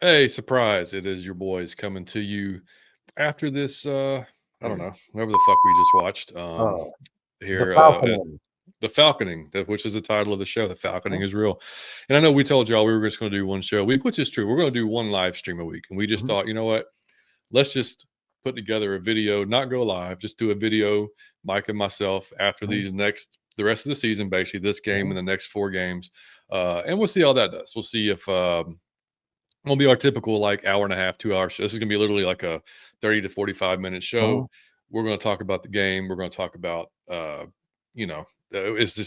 Hey, surprise. It is your boys coming to you after this, I don't know, whatever the fuck we just watched, Oh, the here, at Falconing. The Falconing, which is the title of the show. The Falconing Mhm, is real. And I know we told y'all we were just gonna do one show a week, which is true. We're gonna do one live stream a week, and we just mhm, thought, you know what? Let's just put together a video, not go live, just do a video, Mike and myself, after mhm, the rest of the season, basically this game mhm, and the next 4 games, and we'll see how that does. We'll see if, It'll be our typical like hour and a half, 2 hour show. This is gonna be literally like a 30 to 45-minute show. mhm. We're gonna talk about the game. We're gonna talk about you know, it's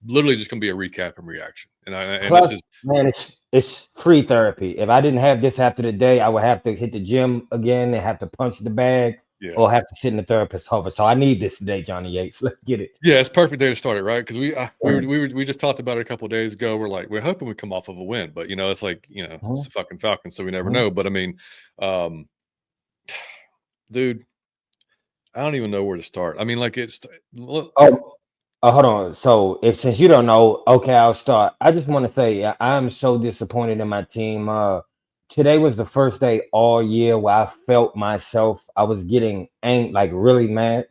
literally just gonna be a recap and reaction. And this Plus, is man, it's free therapy. If I didn't have this after the day, I would have to hit the gym again and have to punch the bag yeah. or have to sit in the therapist's office. So I need this today, Johnny Yates. Let's get it. Yeah, it's perfect day to start it, right? Because Mhm, we just talked about it a couple of days ago. We're hoping we come off of a win, but it's like it's mhm, the fucking Falcons, so we never mhm. know. But I mean, um, dude, I don't even know where to start. I mean, like Oh, hold on. So, if since you don't know, okay, I'll start. I just want to say I'm so disappointed in my team. Today was the first day all year where I felt myself. I was getting like really mad,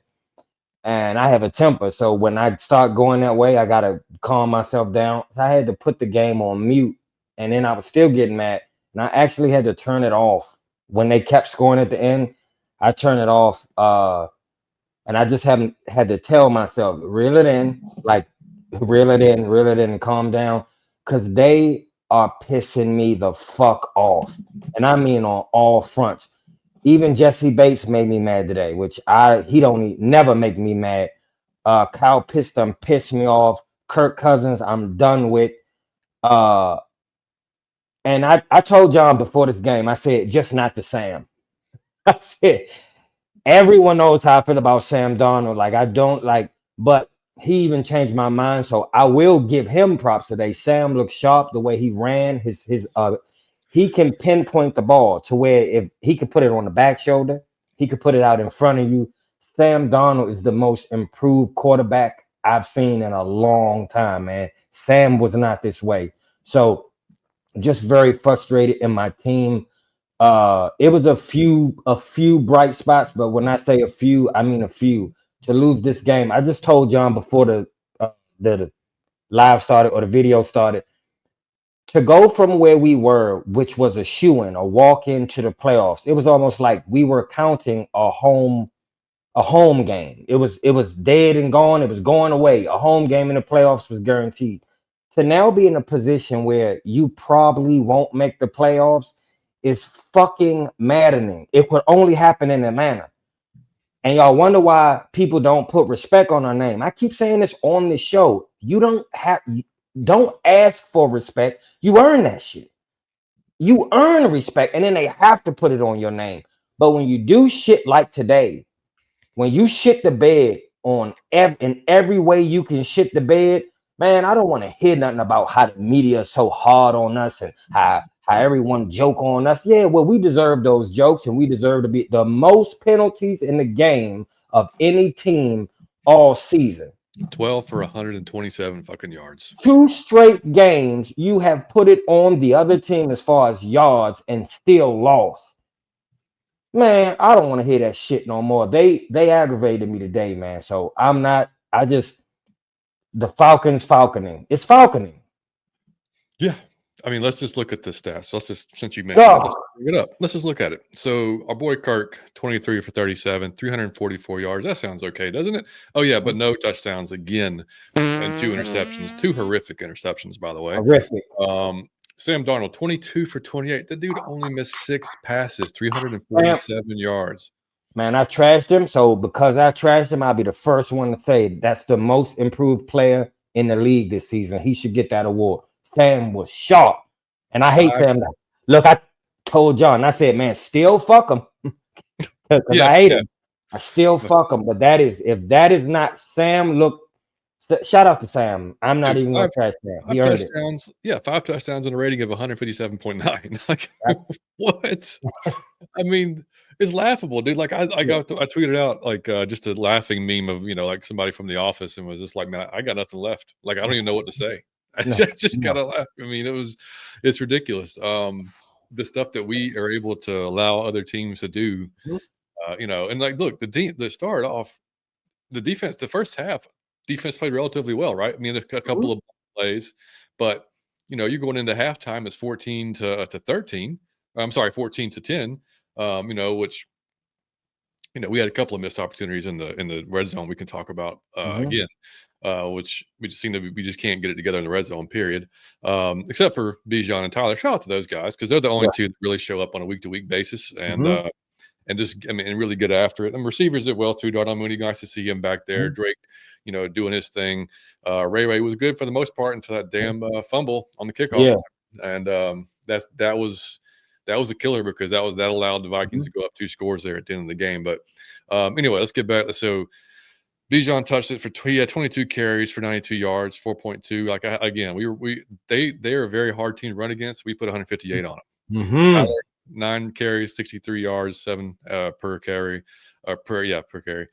and I have a temper. So when I start going that way, I gotta calm myself down. So I had to put the game on mute, and then I was still getting mad, and I actually had to turn it off when they kept scoring at the end. I turned it off. And I just haven't had to tell myself, reel it in, like reel it in, and calm down, because they are pissing me the fuck off, and I mean on all fronts. Even Jesse Bates made me mad today, which he don't never make me mad. Kyle Piston pissed me off. Kirk Cousins, I'm done with. Uh, and I told John before this game, I said just not the Sam. I said everyone knows how I feel about Sam Darnold. Like I don't like, but he even changed my mind. So I will give him props today. Sam looked sharp the way he ran. His he can pinpoint the ball to where if he could put it on the back shoulder, he could put it out in front of you. Sam Darnold is the most improved quarterback I've seen in a long time, man. Sam was not this way. So just very frustrated in my team. It was a few bright spots, but when I say a few, I mean a few. To lose this game, I just told John before the live started or the video started, to go from where we were, which was a shoe-in, a walk into the playoffs. It was almost like we were counting a home game. It was dead and gone. It was going away. A home game in the playoffs was guaranteed. To now be in a position where you probably won't make the playoffs is fucking maddening. It could only happen in Atlanta. And y'all wonder why people don't put respect on our name. I keep saying this on this show. Don't ask for respect. You earn that shit. You earn respect, and then they have to put it on your name. But when you do shit like today, when you shit the bed in every way you can shit the bed, man, I don't want to hear nothing about how the media is so hard on us and how everyone joke on us. Yeah, well, we deserve those jokes, and we deserve to be the most penalties in the game of any team all season. 12 for 127 fucking yards. 2 straight games, you have put it on the other team as far as yards and still lost. Man, I don't want to hear that shit no more. They aggravated me today, man. So I'm not. I just the Falcons falconing. It's falconing. Yeah. I mean, let's just look at the stats. Let's just, since you mentioned it, let's Oh, bring it up. Let's just look at it. So our boy Kirk, 23 for 37, 344 yards. That sounds okay, doesn't it? Oh yeah, but no touchdowns again and 2 interceptions, 2 horrific interceptions, by the way. horrific. Um, Sam Darnold, 22 for 28. The dude only missed 6 passes, Man, 347 yards. man, I trashed him. So because I trashed him, I'll be the first one to say that's the most improved player in the league this season. He should get that award. Sam was sharp, and I hate Five, Sam. Look, I told John. I said, man, still fuck him because yeah, I hate yeah. him. I still fuck him. But if that is not Sam, look, shout out to Sam. I'm not Dude, even gonna trash Sam. He earned it. 5 touchdowns and a rating of 157.9. Like, Right? what? I mean, it's laughable, dude. Like, I Yeah. tweeted out like just a laughing meme of like somebody from The Office, and was just like, man, I got nothing left. Like, I don't even know what to say. I No, just no. gotta laugh. I mean, it's ridiculous. the stuff that we are able to allow other teams to do. And like, look, the start off the defense. The first half, defense played relatively well, right? I mean, a couple of plays, but you're going into halftime. It's 14 to 13. I'm sorry, 14 to 10. Which we had a couple of missed opportunities in the red zone. We can talk about again. Which we just can't get it together in the red zone, period. Except for Bijan and Tyler. Shout out to those guys because they're the only two that really show up on a week-to-week basis and just and really get after it. And receivers did well too. Darnell Mooney, nice to see him back there. Drake, doing his thing. Ray was good for the most part until that damn fumble on the kickoff. And that was a killer because that allowed the Vikings to go up 2 scores there at the end of the game. But anyway, let's get back. So Bijan touched it he had 22 carries for 92 yards, 4.2. Like again, they are a very hard team to run against. We put 158 on them. Tyler, 9 carries, 63 yards, 7 per carry, per carry.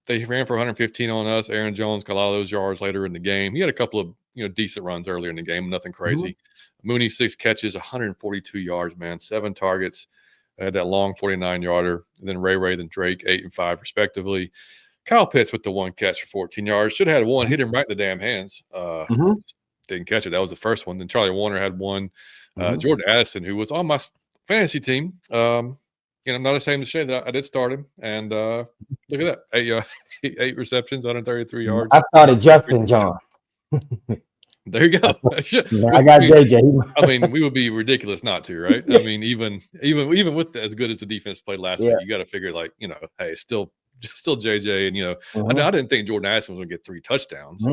They ran for 115 on us. Aaron Jones got a lot of those yards later in the game. He had a couple of decent runs earlier in the game, nothing crazy. Mooney 6 catches, 142 yards, man, 7 targets. Had that long 49-yarder. And then Ray, then Drake, 8 and 5 respectively. Kyle Pitts with the 1 catch for 14 yards. Should have had 1, hit him right in the damn hands. Didn't catch it. That was the first one. Then Charlie Warner had 1. Jordan Addison, who was on my fantasy team. I'm not ashamed to say that I did start him. And look at that. 8 receptions, 133 yards. I started Justin John. There you go. I got JJ. I mean, we would be ridiculous not to, right? I mean, even with as good as the defense played last week, you got to figure hey, still JJ, and I didn't think Jordan Addison was going to get 3 touchdowns.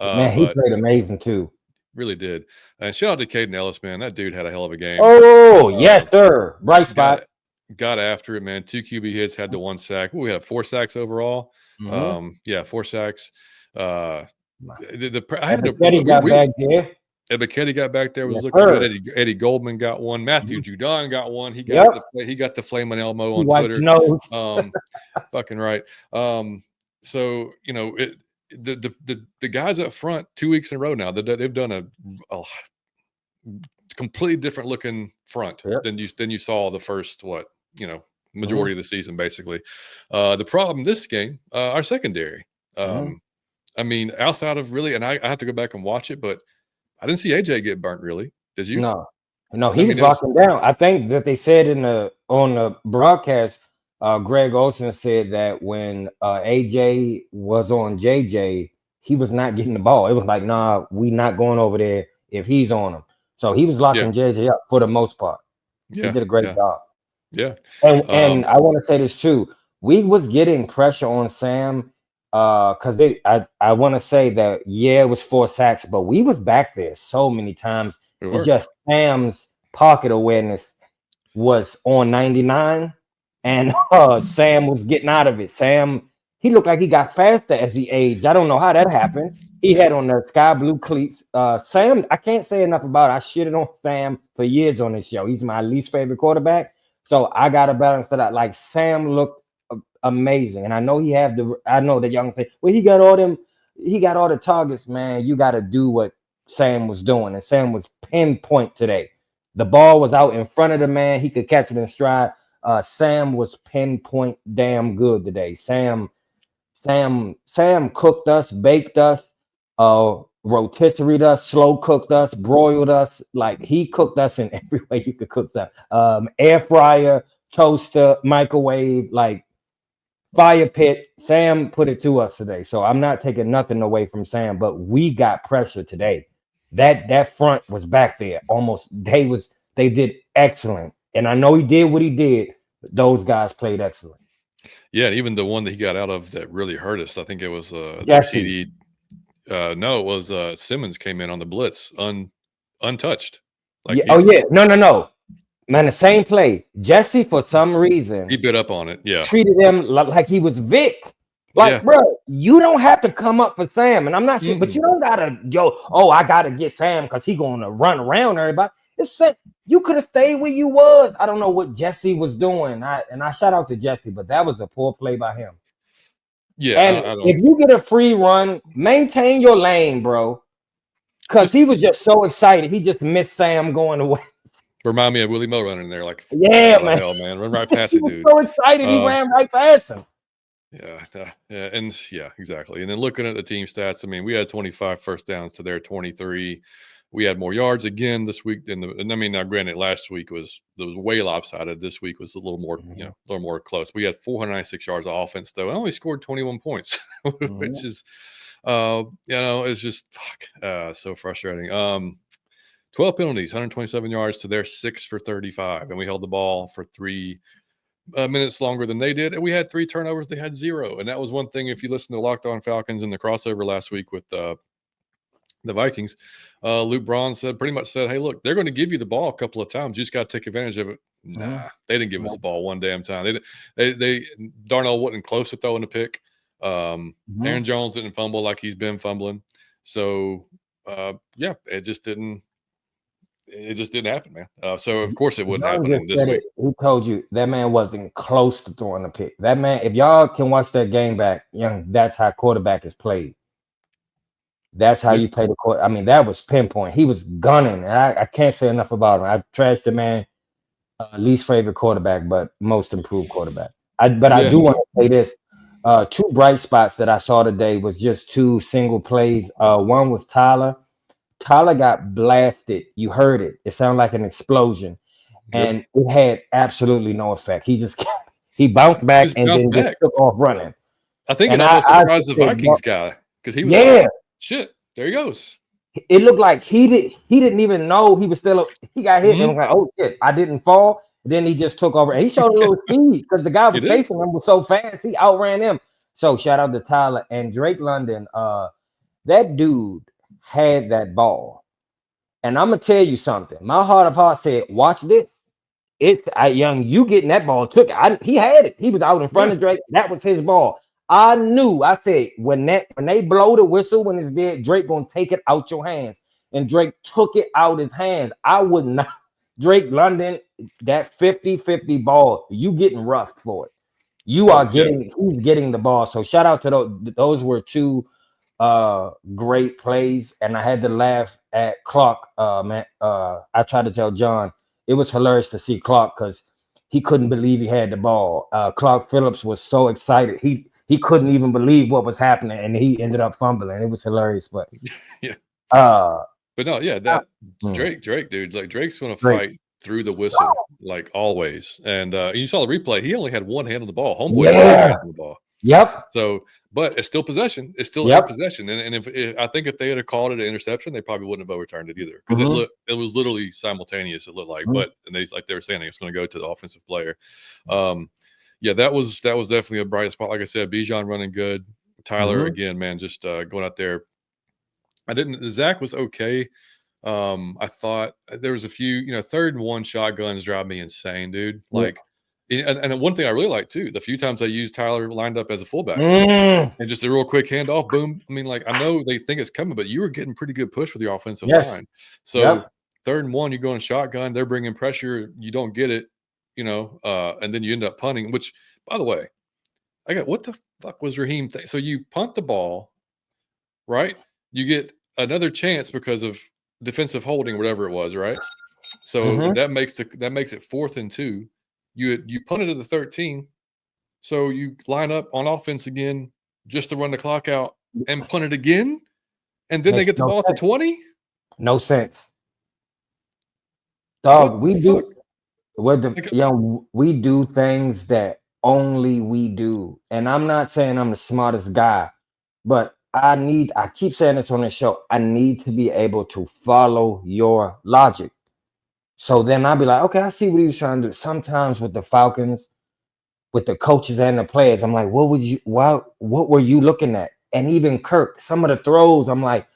Man, he played amazing too. Really did. And shout out to Caden Ellis, man. That dude had a hell of a game. Oh, yes, sir. Bright spot. Got after it, man. 2 QB hits, had the 1 sack. We had 4 sacks overall. 4 sacks. Ebiketie got back there. Ebiketie got back there. Was looking good. Eddie Goldman got 1. Matthew Judon got 1. He got the flaming Elmo on Twitter. Fucking right. So the guys up front 2 weeks in a row now. They've done a completely different looking front than you saw the first majority of the season basically. The problem this game, our secondary. I mean, outside of really, and I have to go back and watch it, but I didn't see AJ get burnt. Really, did you? No, he was locking down. I think that they said on the broadcast, Greg Olsen said that when AJ was on JJ, he was not getting the ball. It was like, nah, we not going over there if he's on him. So he was locking JJ up for the most part. He did a great job. Yeah, and I want to say this too. We was getting pressure on Sam. Because I want to say that it was 4 sacks, but we was back there so many times. It's just Sam's pocket awareness was on 99, and Sam was getting out of it. Sam, he looked like he got faster as he aged. I don't know how that happened. He had on the sky blue cleats. Sam, I can't say enough about it. I shitted on Sam for years on this show. He's my least favorite quarterback. So I got to balance that out. Like Sam looked amazing, and I know I know that y'all can say, well, he got all the targets, man. You got to do what Sam was doing, and Sam was pinpoint today. The ball was out in front of the man. He could catch it in stride. Sam was pinpoint damn good today. Sam cooked us, baked us, rotisserie us, slow cooked us, broiled us. Like he cooked us in every way you could cook that. Air fryer, toaster, microwave, like fire pit. Sam put it to us today. So I'm not taking nothing away from Sam, but we got pressure today. That front was back there almost. They did excellent. And I know he did what he did, but those guys played excellent. Yeah, and even the one that he got out of that really hurt us. I think it was TD. No, it was Simmons came in on the blitz untouched. No. Man, the same play. Jesse, for some reason, he bit up on it. Yeah, treated him like he was Vic. Like, bro, you don't have to come up for Sam, and I'm not saying, but you don't gotta I gotta get Sam because he gonna run around everybody. It's set. You could have stayed where you was. I don't know what Jesse was doing. I shout out to Jesse, but that was a poor play by him. Yeah, and if you get a free run, maintain your lane, bro. Because he was just so excited. He just missed Sam going away. Remind me of Willie Moe running there, like, Yeah, what the man. hell, man, run right past it, He was dude. so excited, he ran right past him. Yeah, and yeah, exactly. And then looking at the team stats, I mean, we had 25 first downs to their 23. We had more yards again this week. And I mean, now granted, last week was way lopsided. This week was a little more, a little more close. We had 496 yards of offense though, and only scored 21 points, which is, it's just so frustrating. 12 penalties, 127 yards to their 6 for 35, and we held the ball for 3 minutes longer than they did, and we had 3 turnovers. They had 0, and that was one thing. If you listen to Locked On Falcons in the crossover last week with the Vikings, Luke Braun pretty much said, "Hey, look, they're going to give you the ball a couple of times. You just got to take advantage of it." Nah, they didn't give us the ball one damn time. They Darnell wasn't close to throwing a pick. Aaron Jones didn't fumble like he's been fumbling. So it just didn't. It just didn't happen, man. So of course it wouldn't happen this week. He told you that man wasn't close to throwing a pick. That man, if y'all can watch that game back, that's how quarterback is played. That's how you play the court. I mean, that was pinpoint. He was gunning. I can't say enough about him. I trashed the man, least favorite quarterback, but most improved quarterback. I do want to say this. 2 bright spots that I saw today was just 2 single plays. One was Tyler. Tyler got blasted. You heard it. It sounded like an explosion. And it had absolutely no effect. He bounced back and then just took off running. I think it almost surprised the Vikings guy because he was like, shit, there he goes. It looked like he didn't even know he was still he got hit and was like, oh shit, I didn't fall. Then he just took over and he showed a little speed because the guy was facing him was so fast, he outran him. So shout out to Tyler and Drake London. That dude had that ball. And I'm gonna tell you something. My heart of hearts said, watch this. You getting that ball took it. He had it. He was out in front of Drake. That was his ball. I knew. I said when they blow the whistle when it's dead, Drake gonna take it out your hands. And Drake took it out his hands. I would not. Drake London, that 50-50 ball, you getting roughed for it. You are getting. He's getting the ball. So shout out to those. Those were 2 great plays, and I had to laugh at Clark. Man, I tried to tell John it was hilarious to see Clark because he couldn't believe he had the ball. Clark Phillips was so excited he couldn't even believe what was happening, and he ended up fumbling. It was hilarious, but but no, that Drake, dude, like Drake's gonna fight through the whistle like always. And you saw the replay; he only had one hand on the ball. Homeboy had on the ball. Yep. So, but it's still possession. It's still in possession. And if I think if they had called it an interception, they probably wouldn't have overturned it either because it was literally simultaneous. It looked like, but and they were saying it's going to go to the offensive player. That was definitely a bright spot. Like I said, Bijan running good. Tyler again, man, just going out there. Zach was okay. I thought there was a few, 3rd and 1 shotguns drive me insane, dude. Like. And one thing I really like too, the few times I used Tyler lined up as a fullback and just a real quick handoff, boom. I mean, like I know they think it's coming, but you were getting pretty good push with your offensive line. So 3rd and 1, you're going shotgun, they're bringing pressure, you don't get it, and then you end up punting. Which, by the way, what the fuck was Raheem? So you punt the ball, right? You get another chance because of defensive holding, whatever it was, right? So that makes it 4th and 2. You punted to the 13, so you line up on offense again just to run the clock out and punt it again, and then they get the ball at the 20? No sense. Dog, we do we do things that only we do. And I'm not saying I'm the smartest guy, but I keep saying this on the show, I need to be able to follow your logic. So then I'll be like, okay, I see what he was trying to do. Sometimes with the Falcons, with the coaches and the players, I'm like, what were you looking at? And even Kirk, some of the throws, I'm like,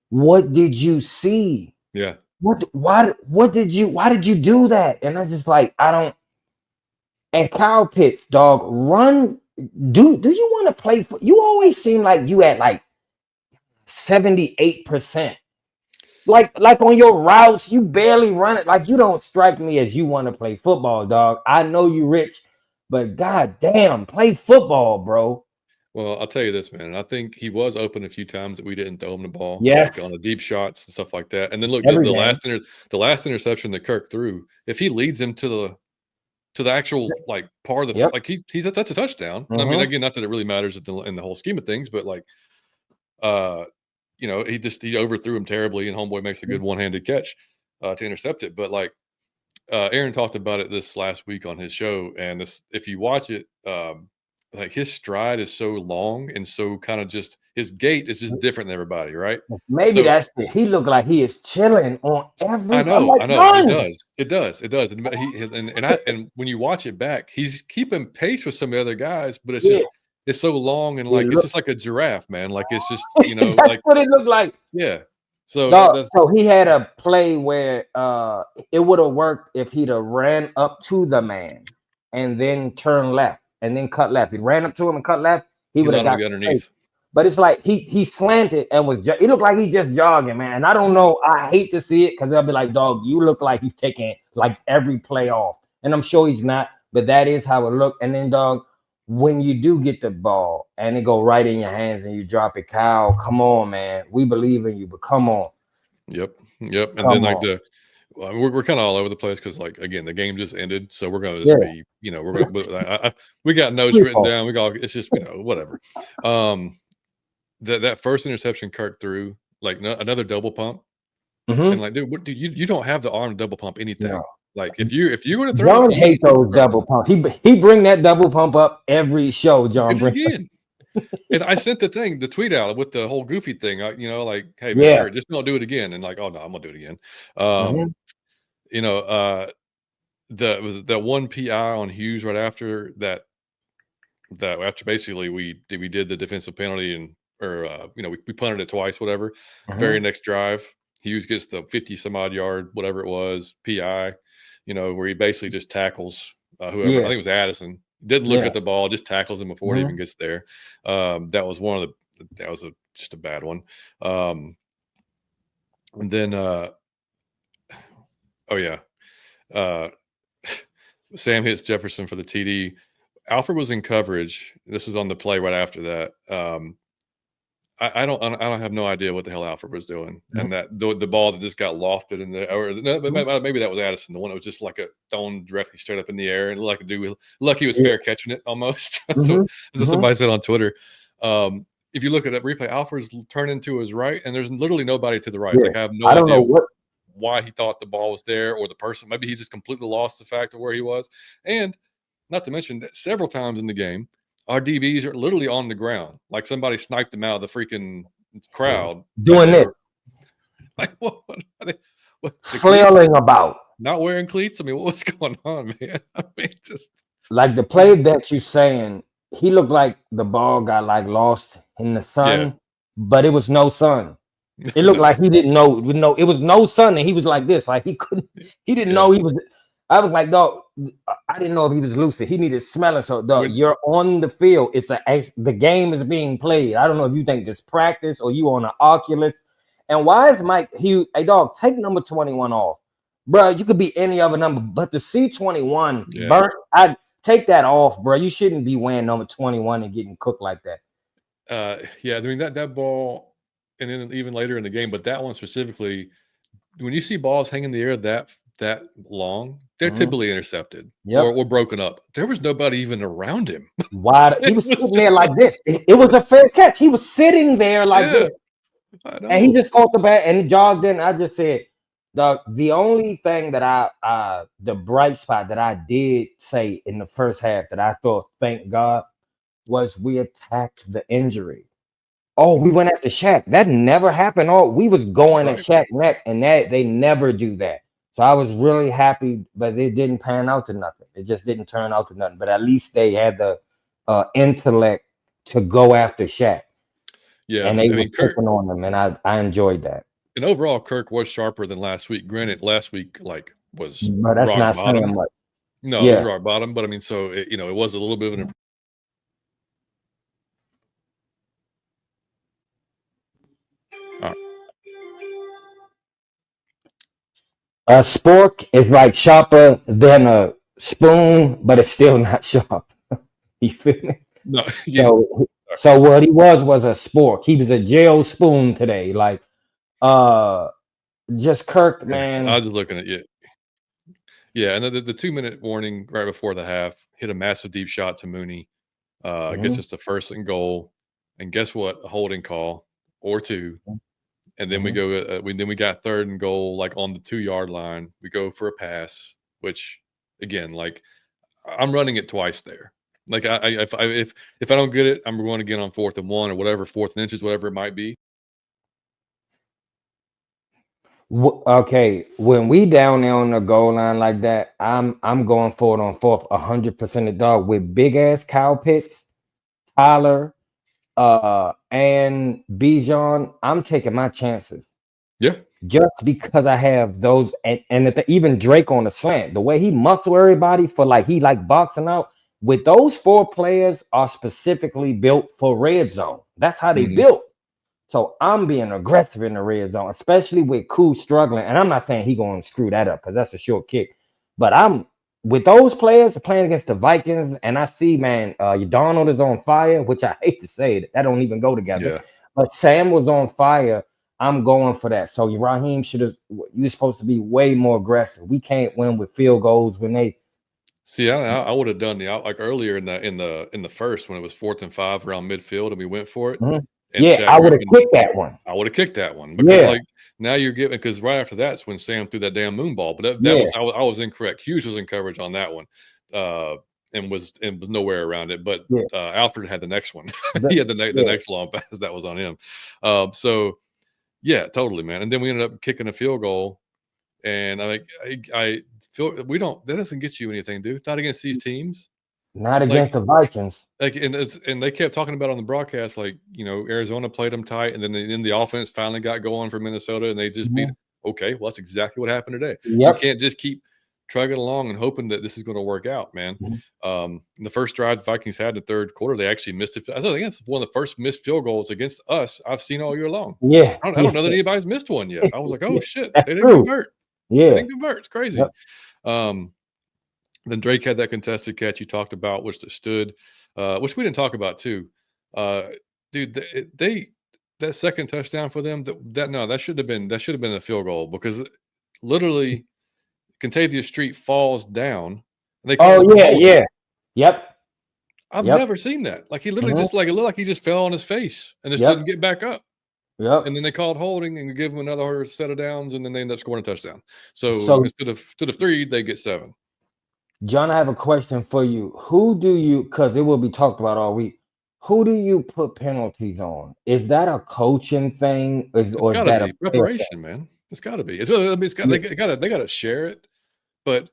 what did you see? Yeah. Why did you do that? And I just like, I don't. And Kyle Pitts, dog, run. Do you want to play? You always seem like you at like 78%. Like on your routes, you barely run it. Like you don't strike me as you want to play football, dog. I know you rich, but god damn, play football, bro. Well, I'll tell you this, man. I think he was open a few times that we didn't throw him the ball, Yes, like on the deep shots and stuff like that. And then look, every the game. the last interception that Kirk threw, if he leads him to the actual like part of the Yep. like that's a touchdown. I mean, Mm-hmm. again, not that it really matters in the whole scheme of things, but like he overthrew him terribly, and homeboy makes a good one-handed catch to intercept it. But like Aaron talked about it this last week on his show, and this, if you watch it, like his stride is so long and so kind of just his gait is just different than everybody, right? Maybe So that's it. He looked like he is chilling on every. I I'm know, like, I know, he run. does. It does. And when you watch it back, he's keeping pace with some of the other guys, but it's Yeah, just it's so long and like it's just like a giraffe, man. Like it's just that's like what it looked like. yeah. So Dog, that's so he had a play where it would have worked if he'd have ran up to the man and then turned left and then cut left. He ran up to him and cut left. He he would have allowed him to got be underneath. But it's like he slanted and was he looked like he's just jogging, man. And I don't know. I hate to see it because they'll be like, dog, you look like he's taking like every play off. And I'm sure he's not, but that is how it looked. And then, dog, when you do get the ball and it go right in your hands and you drop it, Kyle, come on, man. We believe in you, but come on. Yep. And Come then like on. we're kind of all over the place because like again the game just ended, so we're gonna just be we're gonna we got notes written down. It's just whatever. That first interception Kirk threw, like another double pump, and like dude, you don't have the arm to double pump anything. No. Like if you're going to throw John it, hate those double pumps. He bring that double pump up every show. John did it bring again. And I sent the tweet out with the whole goofy thing. Like, hey man, Kurt, just don't do it again. And like, oh no, I'm gonna do it again. Was that one PI on Hughes right after that after basically we did the defensive penalty and we punted it twice, whatever. Very next drive, Hughes gets the 50 some odd yard, whatever it was, PI, where he basically just tackles whoever. I think it was Addison. Didn't look at the ball, just tackles him before it even gets there. That was just a bad one. And then Sam hits Jefferson for the TD. Alfred was in coverage. This was on the play right after that. I don't have no idea what the hell Alfred was doing, and that the ball that just got lofted in the maybe that was Addison, the one that was just like a thrown directly straight up in the air, and like he was fair catching it almost. So somebody said on Twitter, if you look at that replay, Alfred's turning to his right, and there's literally nobody to the right. Like I have no idea why he thought the ball was there or the person. Maybe he just completely lost the fact of where he was, and not to mention that several times in the game, our DBs are literally on the ground, like somebody sniped them out of the freaking crowd. Doing it. Like what flailing about. Not wearing cleats? I mean, what's going on, man? I mean, just like the play that you're saying, he looked like the ball got like lost in the sun, but it was no sun. It looked like he didn't know. It was no sun, and he was like this. Like he didn't know he was. I was like, dog, I didn't know if he was lucid. He needed smelling. So, dog, you're on the field. The game is being played. I don't know if you think this practice or you on an Oculus. And why is Mike Hughes? Hey, dog, take number 21 off, bro. You could be any other number, but the C21 burnt. I take that off, bro. You shouldn't be wearing number 21 and getting cooked like that. I mean that ball, and then even later in the game, but that one specifically, when you see balls hanging in the air that long, they're typically intercepted or broken up. There was nobody even around him. Why? He was sitting there like this. It was a fair catch. He was sitting there like this. And he just caught the bat and he jogged in. I just said, the only thing that the bright spot that I did say in the first half that I thought, thank God, was we attacked the injury. Oh, we went after Shaq. That never happened. We was going at Shaq neck, and they never do that. So I was really happy, but it didn't pan out to nothing. It just didn't turn out to nothing. But at least they had the intellect to go after Shaq. Yeah, and they were picking on them, and I enjoyed that. And overall, Kirk was sharper than last week. Granted, last week was that's rock not bottom. Much. No, it was rock bottom. But I mean, so it was a little bit of an. A spork is like sharper than a spoon, but it's still not sharp. You feel me? No, So So what he was a spork. He was a jail spoon today. Like, just Kirk, Yeah, man. I was just looking at you. Yeah, and the 2-minute warning right before the half hit a massive deep shot to Mooney. Gets us to 1st and goal, and guess what? A holding call or 2, and then we go. We got 3rd and goal, like on the 2-yard line. We go for a pass, which again, like I'm running it twice there. Like if I don't get it, I'm going again on 4th and 1 or whatever, 4th and inches, whatever it might be. Okay, when we down there on the goal line like that, I'm going for it on 4th, 100% of dog with big ass cow pits, Tyler, and Bijan. I'm taking my chances. Yeah, Just because I have those, and even Drake on the slant, the way he muscle everybody for like he like boxing out. With those 4 players are specifically built for red zone. That's how they built. So I'm being aggressive in the red zone, especially with Koo struggling. And I'm not saying he going to screw that up because that's a short kick. But I'm with those players playing against the Vikings, and I see, man, Donald is on fire, which I hate to say that don't even go together. Yeah. But Sam was on fire. I'm going for that. So Raheem should have. You're supposed to be way more aggressive. We can't win with field goals when they. See, I would have done like earlier in the first when it was 4th and 5 around midfield and we went for it. And Yeah, Shaq I would have Griffin, kicked that one. I would have kicked that one because like now you're getting because right after that's when Sam threw that damn moon ball. But that was I was incorrect. Hughes was in coverage on that one, and was nowhere around it. But Alfred had the next one. He had the next long pass that was on him. So yeah, totally, man. And then we ended up kicking a field goal, and I feel that doesn't get you anything, dude. Not against these teams. Not against the Vikings. Like and they kept talking about on the broadcast, like Arizona played them tight, and then the offense finally got going for Minnesota, and they just beat. Okay, well that's exactly what happened today. You can't just keep trugging along and hoping that this is going to work out, man. The first drive the Vikings had in the 3rd quarter, they actually missed it. I think it's one of the first missed field goals against us I've seen all year long. Yeah, I don't know that anybody's missed one yet. I was like, oh shit, they didn't convert. Yeah, they didn't convert. It's crazy. Then Drake had that contested catch you talked about, which stood, which we didn't talk about too. Dude, that second touchdown for them, that should have been a field goal because literally Contavia Street falls down. And they yep. I've never seen that. Like he literally just it looked like he just fell on his face and just didn't get back up. Yep. And then they called holding and give him another set of downs, and then they end up scoring a touchdown. So instead of 3, they get 7. John, I have a question for you. Who do you, because it will be talked about all week, who do you put penalties on? Is that a coaching thing? Or is that a preparation, man? It's got to be. They got to share it. But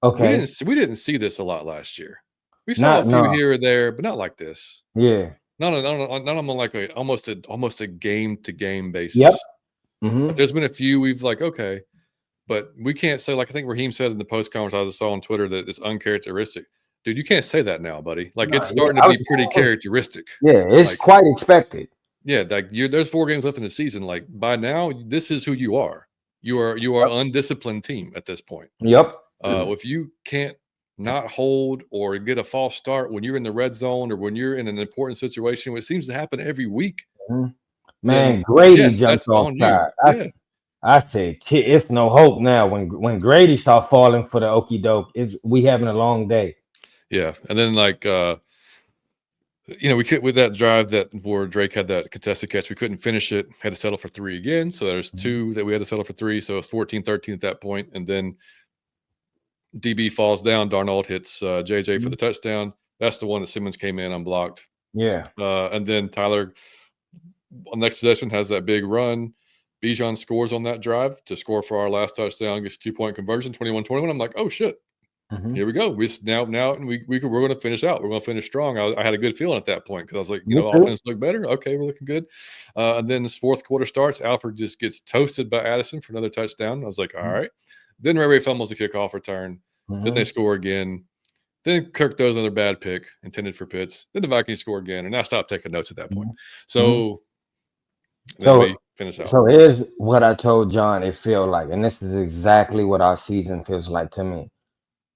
we didn't see this a lot last year. We saw a few here or there, but not like this. Yeah. Not on like almost a game to game basis. Yep. But there's been a few we've like, okay. But we can't say, like I think Raheem said in the post conference I saw on Twitter, that it's uncharacteristic. Dude, you can't say that now, buddy. Like it's starting to be pretty characteristic. Yeah, it's quite expected. Yeah, like there's 4 games left in the season. Like by now, this is who you are. You are an undisciplined team at this point. Yep. If you can't not hold or get a false start when you're in the red zone or when you're in an important situation, which seems to happen every week. Man, Grady jumps off side. I said, it's no hope now. When Grady starts falling for the okie doke, we having a long day. Yeah, and then like we could with that drive where Drake had that contested catch, we couldn't finish it. Had to settle for 3 again. So there's 2 that we had to settle for 3. So it's 14-13 at that point, and then DB falls down. Darnold hits JJ for the touchdown. That's the one that Simmons came in unblocked. Yeah, and then Tyler on the next possession has that big run. Bijan scores on that drive to score for our last touchdown, gets 2-point conversion, 21-21. I'm like, oh shit, here we go. We're going to finish out. We're going to finish strong. I had a good feeling at that point because I was like, offense look better. Okay, we're looking good. And then this 4th quarter starts. Alfred just gets toasted by Addison for another touchdown. I was like, all right. Then Ray fumbles the kickoff return. Then they score again. Then Kirk throws another bad pick intended for Pitts. Then the Vikings score again, and I stopped taking notes at that point. So we finish out. So here's what I told John it feels like, and this is exactly what our season feels like to me.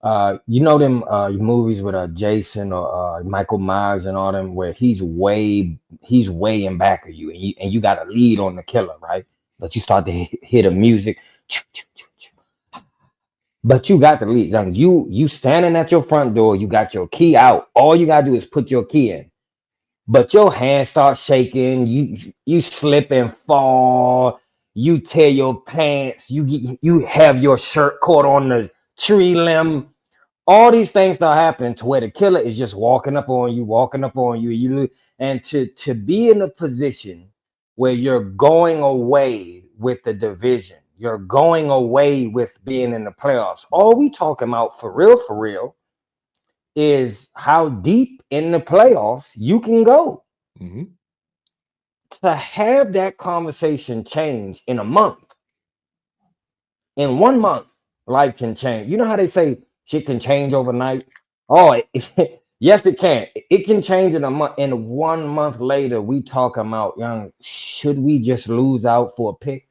You know them movies with Jason or Michael Myers and all them where he's way in back of you and you got a lead on the killer, right? But you start to hear the music, but you got the lead. Like you standing at your front door, you got your key out. All you gotta do is put your key in. But your hands start shaking, you slip and fall, you tear your pants, you have your shirt caught on the tree limb. All these things start happening to where the killer is just walking up on you, and to be in a position where you're going away with the division, you're going away with being in the playoffs. All we talking about for real is how deep in the playoffs you can go. Mm-hmm. To have that conversation change in a month, in 1 month, life can change. You know how they say shit can change overnight? Oh, yes, it can. It can change in a month. And 1 month later, we talk about, young, should we just lose out for a pick?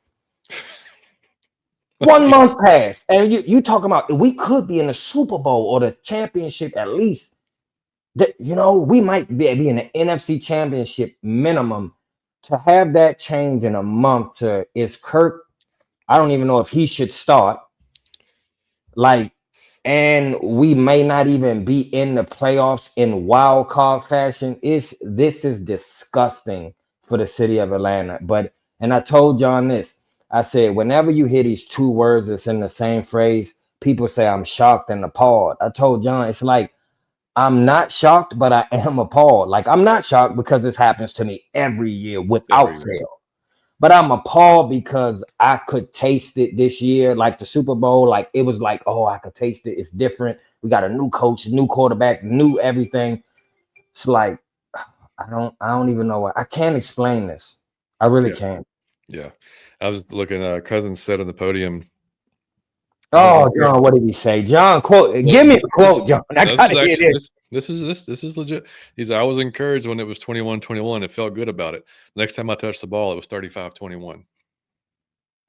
1 month passed, and you talking about we could be in the Super Bowl or the championship at least. That we might be in the NFC championship minimum. To have that change in a month to is Kirk. I don't even know if he should start. Like, and we may not even be in the playoffs in wild card fashion. This is disgusting for the city of Atlanta. And I told John this. I said, whenever you hear these two words that's in the same phrase, people say I'm shocked and appalled. I told John, it's like I'm not shocked, but I am appalled. Like, I'm not shocked because this happens to me every year without fail. But I'm appalled because I could taste it this year, like the Super Bowl. Like, it was like, oh, I could taste it. It's different. We got a new coach, new quarterback, new everything. It's like, I don't even know what. I can't explain this. I really can't. Yeah. I was looking, Cousins said on the podium. Oh, John, what did he say? John, quote. Give me a quote, John. I gotta hear this. This is legit. He said, I was encouraged when it was 21-21. It felt good about it. Next time I touched the ball, it was 35-21.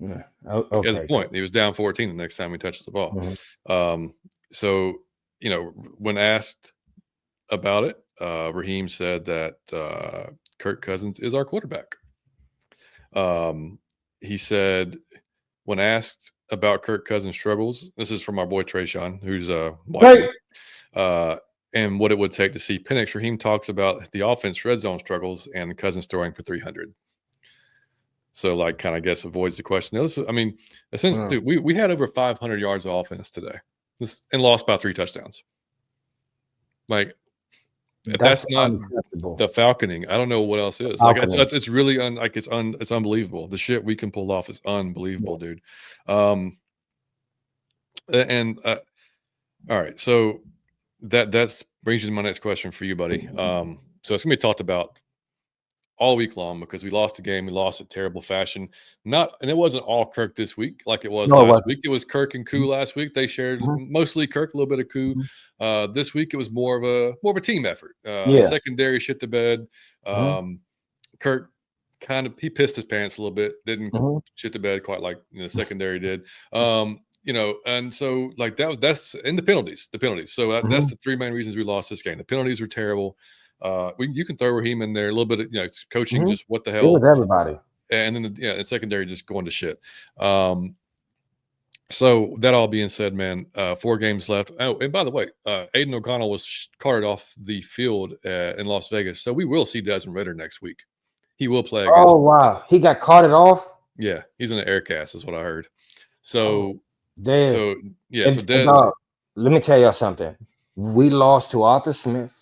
Yeah. Okay. He has a point. He was down 14 the next time he touches the ball. Mm-hmm. So, when asked about it, Raheem said that Kirk Cousins is our quarterback. He said, when asked about Kirk Cousins' struggles, this is from our boy Trayshawn, who's watching, and what it would take to see Penix. Raheem talks about the offense red zone struggles and Cousins throwing for 300. So, like, kind of, I guess, avoids the question. Essentially, dude, we had over 500 yards of offense today, and lost by 3 touchdowns. Like, that's not the Falconing. I don't know what else is. Like, it's really it's unbelievable. The shit we can pull off is unbelievable, dude. All right, so that brings you to my next question for you, buddy. So it's gonna be talked about all week long because we lost the game. We lost in terrible fashion. And it wasn't all Kirk this week like it was last week. It was Kirk and Koo last week. They shared mostly Kirk, a little bit of Koo. This week it was more of a team effort. Secondary shit the bed. Kirk he pissed his pants a little bit. Didn't shit the bed quite like the secondary did. And so like that's in the penalties. So that's the 3 main reasons we lost this game. The penalties were terrible. You can throw Raheem in there a little bit of it's coaching, just what the hell. It was everybody. And then the secondary just going to shit. So that all being said, man, 4 games left. Oh, and by the way, Aiden O'Connell was carted off the field in Las Vegas. So we will see Desmond Ridder next week. He will play against. Oh, wow. He got carted off? Yeah, he's in an air cast is what I heard. So, Dez. So Dez. Let me tell y'all something. We lost to Arthur Smith.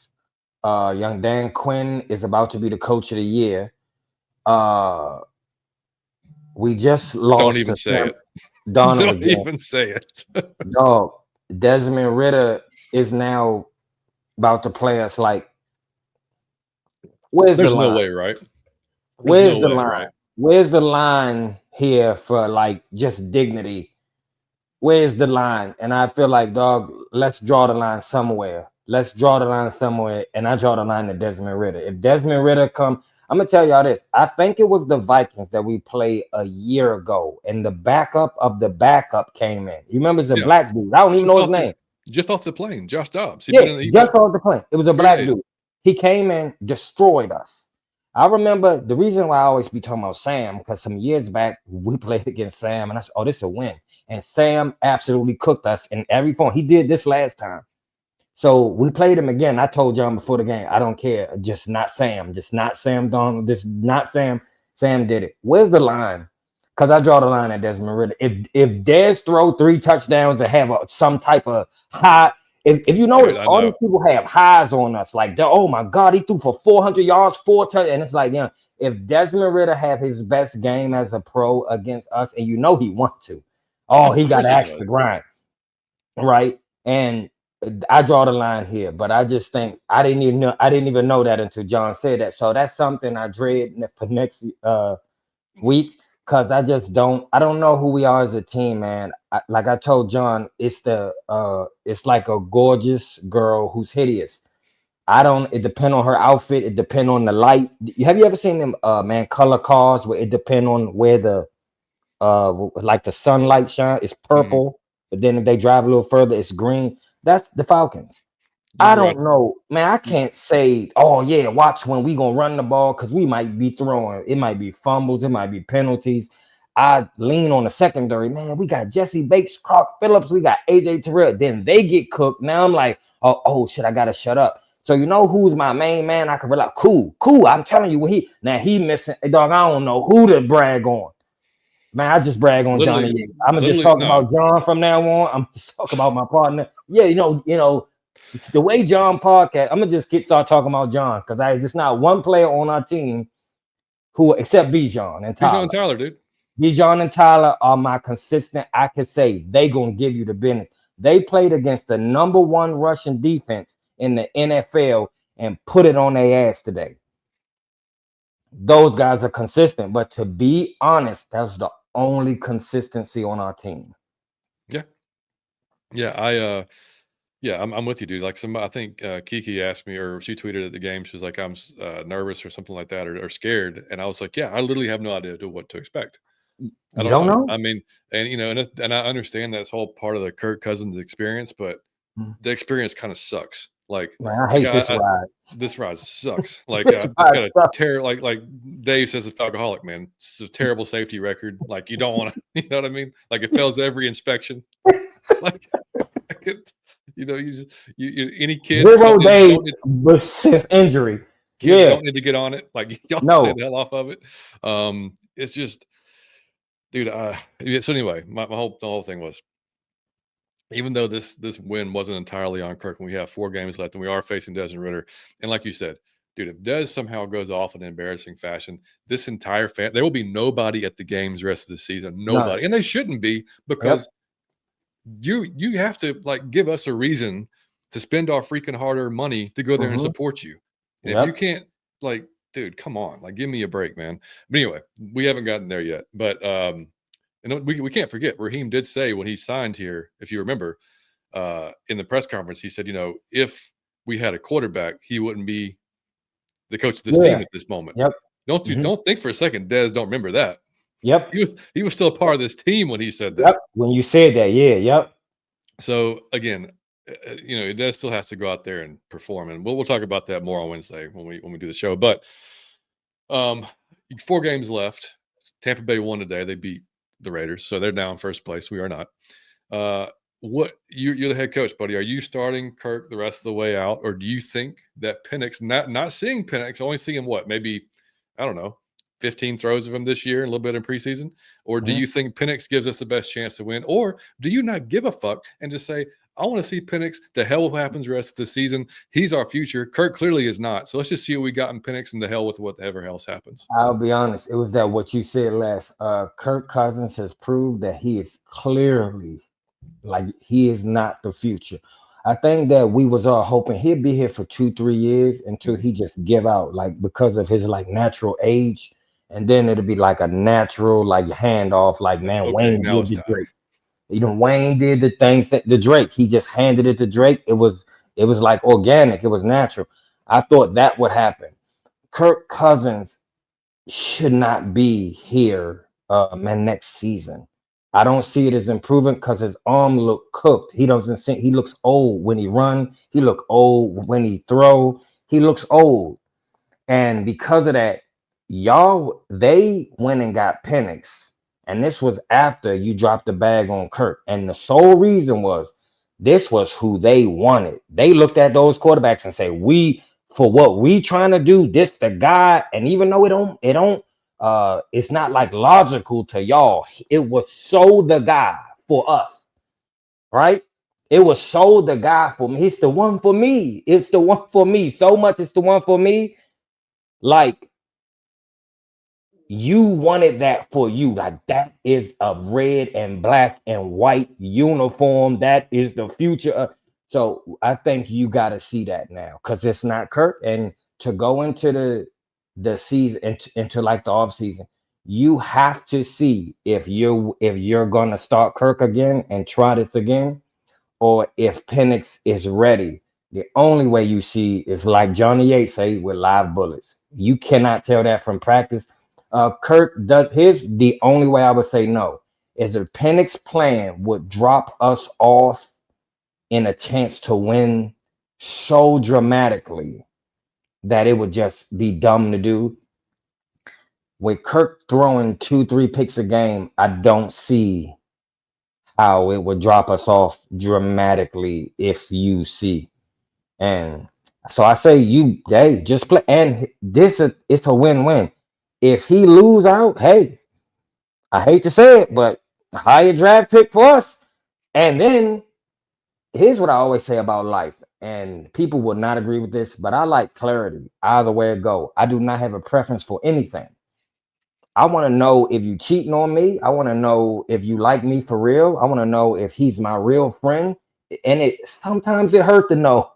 Young Dan Quinn is about to be the coach of the year. We just lost. Don't even say it. Don't even say it. Dog, Desmond Ridder is now about to play us like. Where's There's the line? No way, right? Where's the line? Right? Where's the line here for like just dignity? Where's the line? And I feel like, dog, let's draw the line somewhere. And I draw the line to Desmond Ridder. If Desmond Ridder come, I'm gonna tell y'all this. I think it was the Vikings that we played a year ago, and the backup of the backup came in. You remember the black dude? I don't even know his name. just off the plane. Josh Dobbs. Just off the plane. It was a 3 black days. dude. He came and destroyed us. I remember the reason why I always be talking about Sam, because some years back we played against Sam and I said, oh, this is a win. And Sam absolutely cooked us in every form. He did this last time. So we played him again. I told John before the game, I don't care. Just not Sam. Just not Sam Donald. Just not Sam. Sam did it. Where's the line? Because I draw the line at Desmond Ridder. If Dez throw 3 touchdowns and have some type of high, if you notice, all these people have highs on us. Like, oh my God, he threw for 400 yards, 4 touchdowns. And it's like, yeah, if Desmond Ridder have his best game as a pro against us, and you know he want to, he got to axe the grind. Right. And I draw the line here, but I just think I didn't even know that until John said that. So that's something I dread for next week, because I don't know who we are as a team, man. Like I told John, it's like a gorgeous girl who's hideous. It depends on her outfit. It depends on the light. Have you ever seen them color cars where it depends on where the like the sunlight shine? It's purple, but then if they drive a little further, it's green. That's the Falcons. I don't know, man. I can't say, oh yeah, watch when we gonna run the ball, because we might be throwing. It might be fumbles. It might be penalties. I lean on the secondary, man. We got Jesse Bates, Clark Phillips. We got AJ Terrell. Then they get cooked. Now I'm like, oh shit, I gotta shut up. So you know who's my main man? I can rely. Cool. I'm telling you, when he missing. Hey, dog, I don't know who to brag on. Man, I just brag on Johnny. I'm gonna just talk about John from now on. I'm just talking about my partner. Yeah, you know, the way John podcast. I'm gonna just start talking about John, because I just not one player on our team who, except Bijan and Tyler. Bijan and Tyler, dude. Bijan and Tyler are my consistent. I could say they gonna give you the business. They played against the number 1 rushing defense in the NFL and put it on their ass today. Those guys are consistent, but to be honest, that's the only consistency on our team. I'm with you, dude. Like I think Kiki asked me, or she tweeted at the game, she was like, I'm nervous or something like that, or scared. And I was like, yeah, I literally have no idea what to expect. I don't know. I mean, and and I understand that's whole part of the Kirk Cousins experience, but the experience kind of sucks. Like, man, I hate this ride. This ride sucks. Like, it's got a terrible, like Dave says, it's alcoholic, man. It's a terrible safety record. Like, you don't want to, you know what I mean? Like, it fails every inspection. Like, any kid 0 days since injury. Kids don't need to get on it. Like, y'all stay the hell off of it. It's just, dude. So anyway, the whole thing was, even though this win wasn't entirely on Kirk, and we have 4 games left, and we are facing Desmond Ridder, and like you said, dude, if Dez somehow goes off in an embarrassing fashion, this entire there will be nobody at the games the rest of the season. Nobody, and they shouldn't be, because you have to like give us a reason to spend our freaking hard-earned money to go there and support you. And if you can't, like, dude, come on, like, give me a break, man. But anyway, we haven't gotten there yet, but and we can't forget, Raheem did say when he signed here, if you remember, in the press conference, he said, if we had a quarterback, he wouldn't be the coach of this team at this moment. Don't think for a second Dez don't remember that. He was still a part of this team when he said that. When you said that, So again, Dez still has to go out there and perform, and we'll talk about that more on Wednesday when we do the show. But 4 games left. Tampa Bay won today. They beat the Raiders, so they're now in first place. We are not. What you're the head coach, buddy? Are you starting Kirk the rest of the way out, or do you think that Penix, not seeing Penix, only seeing what, maybe, I don't know, 15 throws of him this year and a little bit in preseason, or do you think Penix gives us the best chance to win, or do you not give a fuck and just say, I want to see Penix, the hell what happens the rest of the season? He's our future. Kirk clearly is not. So let's just see what we got in Penix, and the hell with whatever else happens. I'll be honest. It was that what you said last. Kirk Cousins has proved that he is clearly, like, he is not the future. I think that we was all hoping he'd be here for 2-3 years until he just give out, like, because of his like natural age, and then it'll be like a natural like handoff. Like, man, Wayne did the Drake. Wayne did the things that the Drake. He just handed it to Drake. It was like organic. It was natural. I thought that would happen. Kirk Cousins should not be here next season. I don't see it as improving because his arm look cooked. He doesn't seem, he looks old when he run. He look old when he throw. He looks old. And because of that, y'all, they went and got Penix. And this was after you dropped the bag on Kirk. And the sole reason was this was who they wanted. They looked at those quarterbacks and say, we, for what we trying to do, this the guy. And even though it's not like logical to y'all, it was so the guy for us, right? It was so the guy for me. It's the one for me. It's the one for me. So much it's the one for me. Like, you wanted that for you. Like, that is a red and black and white uniform. That is the future. So I think you got to see that now because it's not Kirk. And to go into the season, into like the off season, you have to see if you're gonna start Kirk again and try this again, or if Penix is ready. The only way you see is like Johnny Yates say, with live bullets. You cannot tell that from practice. Kirk does his. The only way I would say no is if Penix plan would drop us off in a chance to win so dramatically that it would just be dumb to do. With Kirk throwing 2-3 picks a game, I don't see how it would drop us off dramatically if you see. And so I say hey, just play. And it's a win-win. If he lose out, hey, I hate to say it, but higher draft pick for us. And then here's what I always say about life. And people will not agree with this, but I like clarity either way it go. I do not have a preference for anything. I want to know if you cheating on me. I want to know if you like me for real. I want to know if he's my real friend. And it sometimes it hurts to know.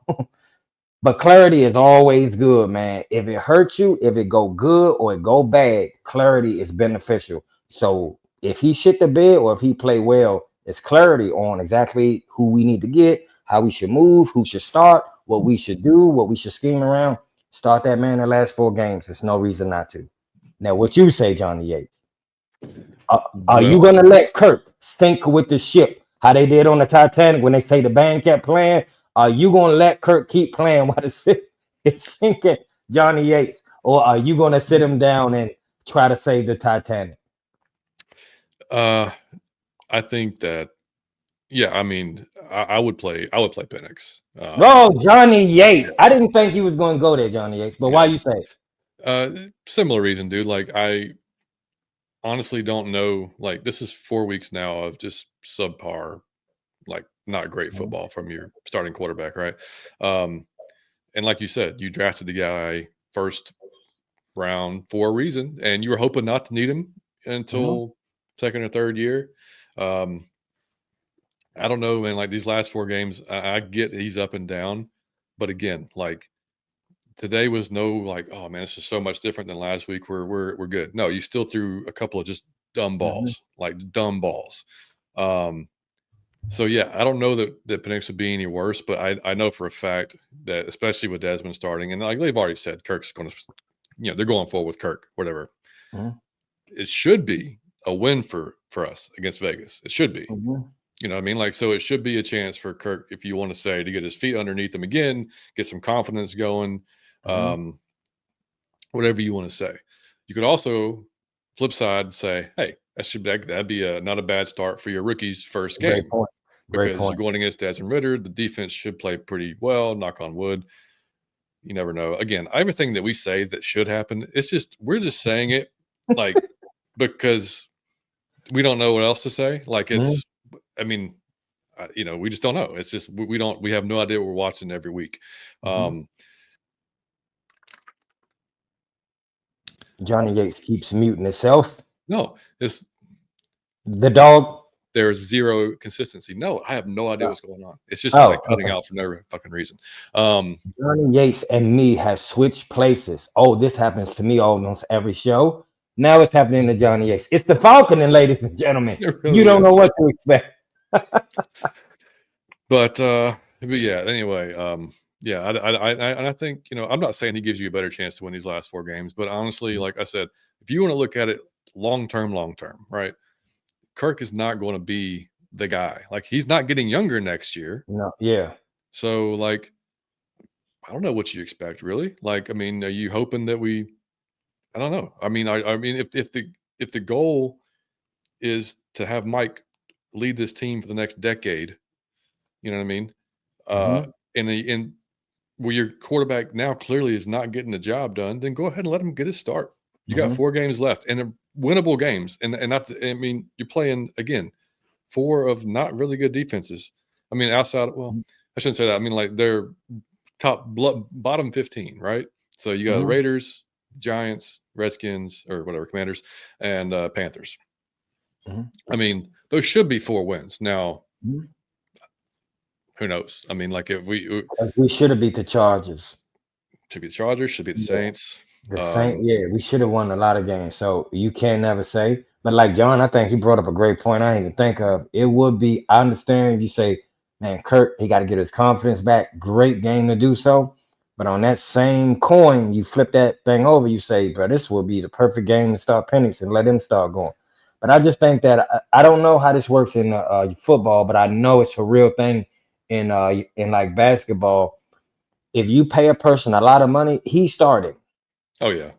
But clarity is always good, man. If it hurts you, if it go good or it go bad, clarity is beneficial. So if he shit the bed or if he play well, it's clarity on exactly who we need to get, how we should move, who should start, what we should do, what we should scheme around. Start that man the last 4 games. There's no reason not to. Now, what you say, Johnny Yates? Are you Well, gonna let Kirk sink with the ship? How they did on the Titanic when they say the band kept playing? Are you gonna let Kirk keep playing while the ship is sinking, Johnny Yates? Or are you gonna sit him down and try to save the Titanic? I think that, yeah, I mean, I would play Penix. No, Johnny Yates. I didn't think he was gonna go there, Johnny Yates. But why Yeah. you say? Similar reason, dude. Like, I honestly don't know. Like, this is 4 weeks now of just subpar, like not great Mhm, football from your starting quarterback, right? Um, and like you said, you drafted the guy first round for a reason, and you were hoping not to need him mhm, until second or third year. Um, I don't know, man. Like, these last 4 games, I get he's up and down, but again, like, today was no like, oh man, this is so much different than last week. We're good. No, you still threw a couple of just dumb mhm, balls, like dumb balls. Um, so yeah, I don't know that Penix would be any worse, but I know for a fact that, especially with Desmond starting, and like they've already said, Kirk's going to, they're going forward with Kirk, whatever. mhm, It should be a win for us against Vegas. It should be. mhm, You know what I mean? Like, so it should be a chance for Kirk, if you want to say, to get his feet underneath him again, get some confidence going. mhm. Um, whatever you want to say. You could also flip side say, hey, that'd be not a bad start for your rookie's first Great game, point. Great because you're point. going against Desmond Ritter. The defense should play pretty well. Knock on wood. You never know. Again, everything that we say that should happen, it's just we're just saying it like because we don't know what else to say. Like, Mhm, I mean, we just don't know. It's just we have no idea what we're watching every week. mhm. Um, Johnny Yates keeps muting itself. no, it's The dog. there's zero consistency. No, I have no idea what's going on. It's just Oh, like cutting okay. out for no fucking reason. Um, Johnny Yates and me have switched places. Oh, this happens to me almost every show. Now it's happening to Johnny Yates. It's the Falconing, ladies and gentlemen. it You really don't is. know what to expect. But yeah. Anyway, yeah. I think, I'm not saying he gives you a better chance to win these last 4 games, but honestly, like I said, if you want to look at it long term, right? Kirk is not going to be the guy. Like, he's not getting younger next year. No, yeah. So, like, I don't know what you expect, really. Like, I mean, are you hoping that I don't know. I mean, if the goal is to have Mike lead this team for the next decade, you know what I mean? Mm-hmm. And where your quarterback now clearly is not getting the job done, then go ahead and let him get his start. You got 4 games left, and they're winnable games, and not. I mean, you're playing again 4 of not really good defenses. I mean, outside. Well, I shouldn't say that. I mean, like, they're bottom 15, right? So you got the Raiders, Giants, Redskins, or whatever, Commanders, and Panthers. I mean, those should be 4 wins. Now, who knows? I mean, like, if we should have beat the Chargers. Should be the Chargers, should be the Saints. The Saints, we should have won a lot of games. So you can never say. But like John, I think he brought up a great point I didn't even think of. It would be, I understand you say, man, Kirk, he got to get his confidence back. Great game to do so. But on that same coin, you flip that thing over, you say, bro, this will be the perfect game to start Penix and let him start going. But I just think that I don't know how this works in football, but I know it's a real thing in like basketball. If you pay a person a lot of money, he's starting. Oh yeah.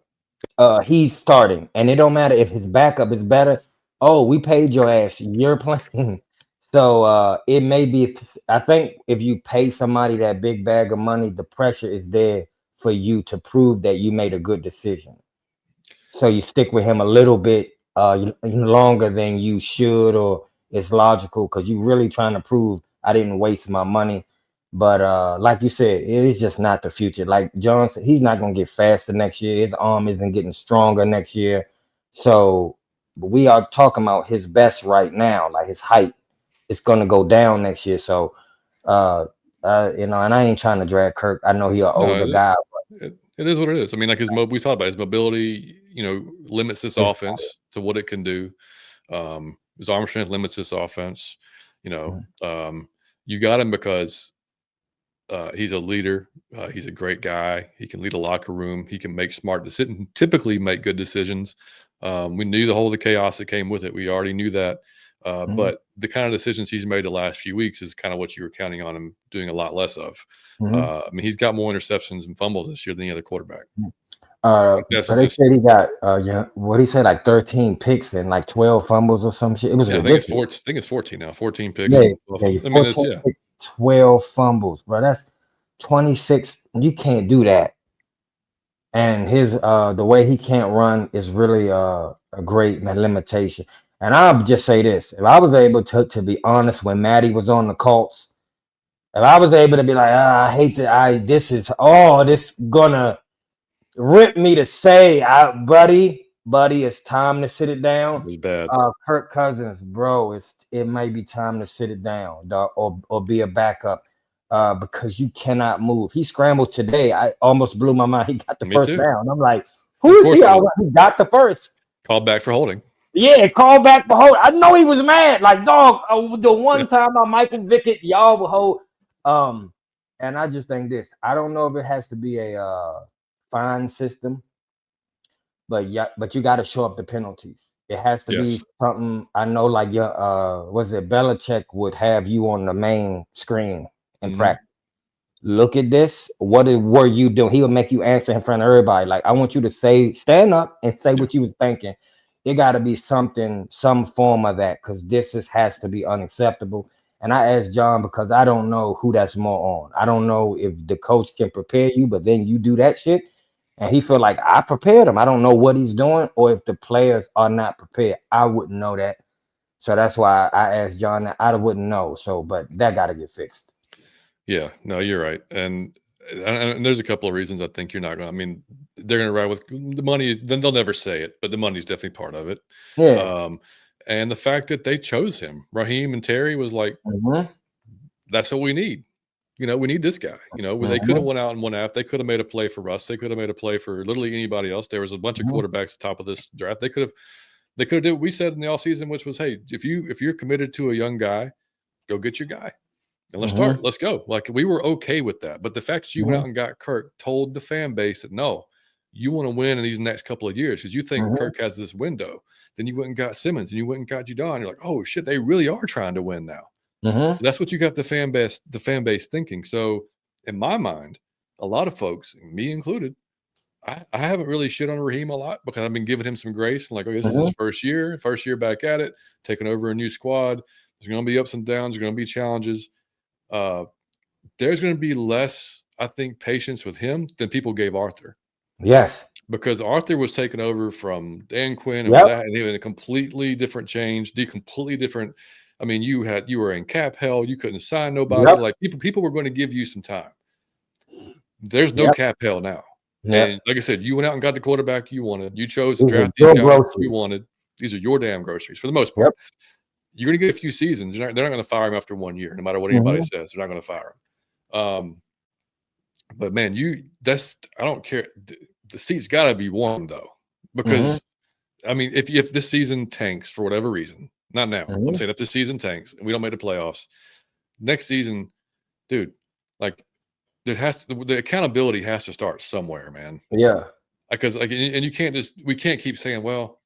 He's starting, and it don't matter if his backup is better. Oh, we paid your ass. You're playing. So it may be. I think if you pay somebody that big bag of money, the pressure is there for you to prove that you made a good decision. So you stick with him a little bit longer than you should, or it's logical because you're really trying to prove I didn't waste my money. But like you said, it is just not the future. Like John said, he's not going to get faster next year. His arm isn't getting stronger next year. So we are talking about his best right now, like his height. It's going to go down next year. So, and I ain't trying to drag Kirk. I know he's an older guy. But it is what it is. I mean, like we thought about his mobility, limits this offense to what it can do. His arm strength limits this offense. You got him because he's a leader. He's a great guy. He can lead a locker room. He can make smart decisions, typically make good decisions. We knew the whole of the chaos that came with it. We already knew that. But the kind of decisions he's made the last few weeks is kind of what you were counting on him doing a lot less of. I mean, he's got more interceptions and fumbles this year than any other quarterback. But they said he got, what he said, like 13 picks and like 12 fumbles or some shit. It was ridiculous. I think it's 14 now. 14 picks. Yeah, 14 picks, 12 fumbles, bro. That's 26. You can't do that. And his the way he can't run is really a great limitation. And I'll just say this: if I was able to be honest when Matty was on the Colts, if I was able to be like, I hate that, this gonna rip me to say, buddy, it's time to sit it down. It was bad. Kirk Cousins, bro, it may be time to sit it down, dog, or be a backup. Because you cannot move. He scrambled today. I almost blew my mind. He got the first down. I'm like, who is he? He got the first. Called back for holding. Yeah, call back for holding. I know he was mad. Like, dog, the one time on Michael Vickett, y'all will hold. And I just think this. I don't know if it has to be a fine system, but you got to show up the penalties. It has to be something. I know, like Belichick would have you on the main screen in practice. Look at this. What were you doing? He would make you answer in front of everybody. Like, I want you to stand up and say what you was thinking. It got to be some form of that, because this has to be unacceptable. And I asked John because I don't know who that's more on. I don't know if the coach can prepare you, but then you do that shit, and he feel like I prepared him. I don't know what he's doing, or if the players are not prepared. I wouldn't know that. So that's why I asked John that. I wouldn't know. So, but that got to get fixed. Yeah, no, you're right. And there's a couple of reasons I think you're not going to. I mean, they're going to ride with the money. Then they'll never say it, but the money's definitely part of it. Yeah. And the fact that they chose him, Raheem and Terry, was like, that's what we need. We need this guy. They could have went out and won out. They could have made a play for Russ. They could have made a play for literally anybody else. There was a bunch of quarterbacks at the top of this draft. They could have did what we said in the offseason, which was, hey, if you're committed to a young guy, go get your guy. And let's start. Let's go. Like, we were okay with that. But the fact that you went out and got Kirk told the fan base that, no, you want to win in these next couple of years because you think Mhm. Kirk has this window. Then you went and got Simmons and you went and got Judon. You're like, oh shit, they really are trying to win now. Mhm. So that's what you got the fan base thinking. So in my mind, a lot of folks, me included, I haven't really shit on Raheem a lot because I've been giving him some grace. And like, oh, this is his Mhm. first year back at it, taking over a new squad. There's going to be ups and downs. There's going to be challenges. There's going to be less, I think, patience with him than people gave Arthur. Yes. Because Arthur was taken over from Dan Quinn and Yep. that, and he had a completely different change, completely different. I mean, you were in cap hell. You couldn't sign nobody. Yep. Like people were going to give you some time. There's no Yep. cap hell now. Yep. And like I said, you went out and got the quarterback you wanted. You chose to These are draft these your guys that groceries. you wanted. These are your damn groceries for the most part. Yep. You're going to get a few seasons. They're not going to fire him after 1 year, no matter what anybody Mhm. says. They're not going to fire him. But man, I don't care. The seat's got to be warm though, because I mean, if this season tanks for whatever reason, not now. I'm Mhm. saying if the season tanks and we don't make the playoffs next season, dude, like the accountability has to start somewhere, man. Yeah. Because and you can't we can't keep saying, well,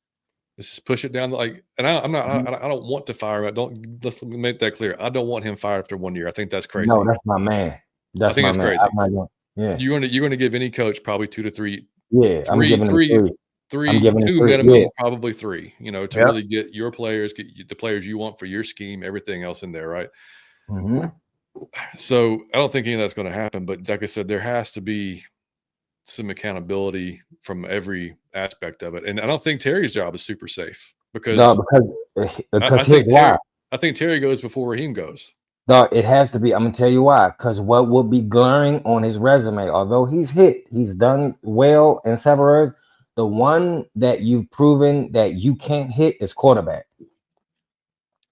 let's just push it down. Like, and I'm not, Mhm. I don't want to fire him. Let's make that clear. I don't want him fired after 1 year. I think that's crazy. No, that's my man. I That's think my it's man. crazy. Yeah. You're going to give any coach probably 2 to 3. Yeah. I'm giving him 3. I'm giving him 2 3. minimum, Yeah. probably 3, to Yep. really get your players, get the players you want for your scheme, everything else in there, right? Mhm. So I don't think any of that's going to happen. But like I said, there has to be some accountability from every aspect of it. And I don't think Terry's job is super safe because No, because here's why. I think Terry goes before Raheem goes. No, it has to be. I'm gonna tell you why. Because what would be glaring on his resume, although he's done well in several areas, the one that you've proven that you can't hit is quarterback.